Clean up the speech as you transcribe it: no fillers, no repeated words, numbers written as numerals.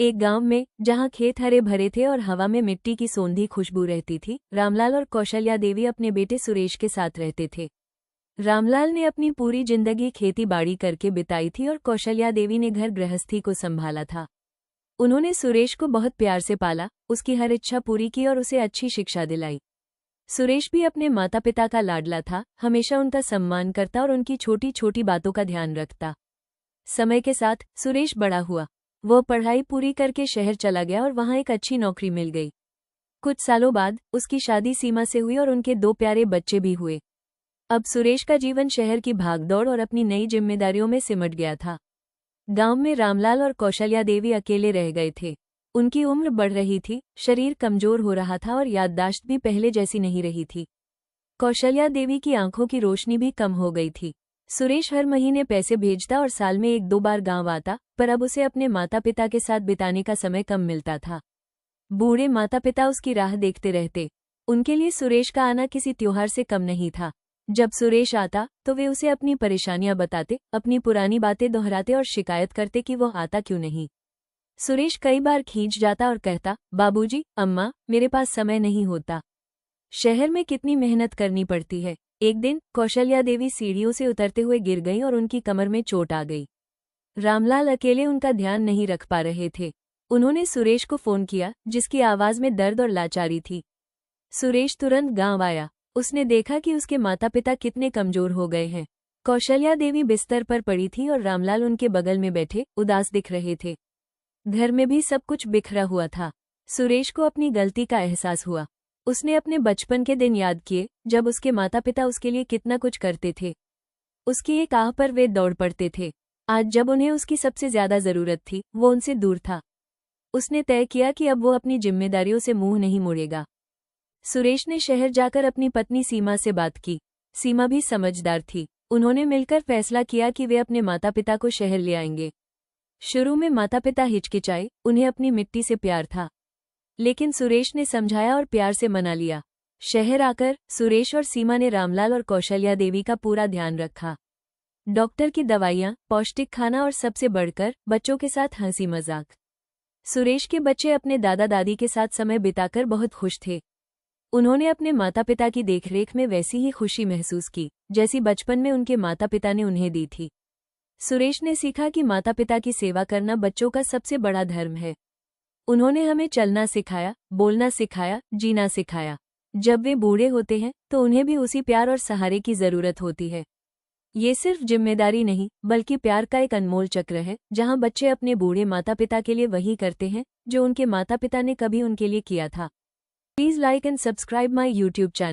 एक गांव में जहां खेत हरे भरे थे और हवा में मिट्टी की सोंधी खुशबू रहती थी, रामलाल और कौशल्या देवी अपने बेटे सुरेश के साथ रहते थे। रामलाल ने अपनी पूरी जिंदगी खेती बाड़ी करके बिताई थी और कौशल्या देवी ने घर गृहस्थी को संभाला था। उन्होंने सुरेश को बहुत प्यार से पाला, उसकी हर इच्छा पूरी की और उसे अच्छी शिक्षा दिलाई। सुरेश भी अपने माता पिता का लाडला था, हमेशा उनका सम्मान करता और उनकी छोटी छोटी बातों का ध्यान रखता। समय के साथ सुरेश बड़ा हुआ। वो पढ़ाई पूरी करके शहर चला गया और वहां एक अच्छी नौकरी मिल गई। कुछ सालों बाद उसकी शादी सीमा से हुई और उनके 2 प्यारे बच्चे भी हुए। अब सुरेश का जीवन शहर की भागदौड़ और अपनी नई जिम्मेदारियों में सिमट गया था। गांव में रामलाल और कौशल्या देवी अकेले रह गए थे। उनकी उम्र बढ़ रही थी, शरीर कमजोर हो रहा था और याददाश्त भी पहले जैसी नहीं रही थी। कौशल्या देवी की आंखों की रोशनी भी कम हो गई थी। सुरेश हर महीने पैसे भेजता और साल में 1-2 बार गांव आता, पर अब उसे अपने माता पिता के साथ बिताने का समय कम मिलता था। बूढ़े माता पिता उसकी राह देखते रहते। उनके लिए सुरेश का आना किसी त्योहार से कम नहीं था। जब सुरेश आता तो वे उसे अपनी परेशानियां बताते, अपनी पुरानी बातें दोहराते और शिकायत करते कि वो आता क्यों नहीं। सुरेश कई बार खींच जाता और कहता, बाबूजी, अम्मा, मेरे पास समय नहीं होता। शहर में कितनी मेहनत करनी पड़ती है। एक दिन कौशल्या देवी सीढ़ियों से उतरते हुए गिर गईं और उनकी कमर में चोट आ गई। रामलाल अकेले उनका ध्यान नहीं रख पा रहे थे। उन्होंने सुरेश को फोन किया, जिसकी आवाज में दर्द और लाचारी थी। सुरेश तुरंत गांव आया। उसने देखा कि उसके माता पिता कितने कमजोर हो गए हैं। कौशल्या देवी बिस्तर पर पड़ी थी और रामलाल उनके बगल में बैठे उदास दिख रहे थे। घर में भी सब कुछ बिखरा हुआ था। सुरेश को अपनी गलती का एहसास हुआ। उसने अपने बचपन के दिन याद किए, जब उसके माता पिता उसके लिए कितना कुछ करते थे। उसकी एक आह पर वे दौड़ पड़ते थे। आज जब उन्हें उसकी सबसे ज्यादा जरूरत थी, वो उनसे दूर था। उसने तय किया कि अब वो अपनी जिम्मेदारियों से मुंह नहीं मोड़ेगा। सुरेश ने शहर जाकर अपनी पत्नी सीमा से बात की। सीमा भी समझदार थी। उन्होंने मिलकर फैसला किया कि वे अपने माता पिता को शहर ले आएंगे। शुरू में माता पिता हिचकिचाए, उन्हें अपनी मिट्टी से प्यार था। लेकिन सुरेश ने समझाया और प्यार से मना लिया। शहर आकर सुरेश और सीमा ने रामलाल और कौशल्या देवी का पूरा ध्यान रखा। डॉक्टर की दवाइयाँ, पौष्टिक खाना और सबसे बढ़कर बच्चों के साथ हंसी मजाक। सुरेश के बच्चे अपने दादा दादी के साथ समय बिताकर बहुत खुश थे। उन्होंने अपने माता पिता की देखरेख में वैसी ही खुशी महसूस की, जैसी बचपन में उनके माता पिता ने उन्हें दी थी। सुरेश ने सीखा कि माता पिता की सेवा करना बच्चों का सबसे बड़ा धर्म है। उन्होंने हमें चलना सिखाया, बोलना सिखाया, जीना सिखाया। जब वे बूढ़े होते हैं तो उन्हें भी उसी प्यार और सहारे की जरूरत होती है। ये सिर्फ जिम्मेदारी नहीं, बल्कि प्यार का एक अनमोल चक्र है, जहां बच्चे अपने बूढ़े माता पिता के लिए वही करते हैं जो उनके माता पिता ने कभी उनके लिए किया था। Please like and subscribe my YouTube channel.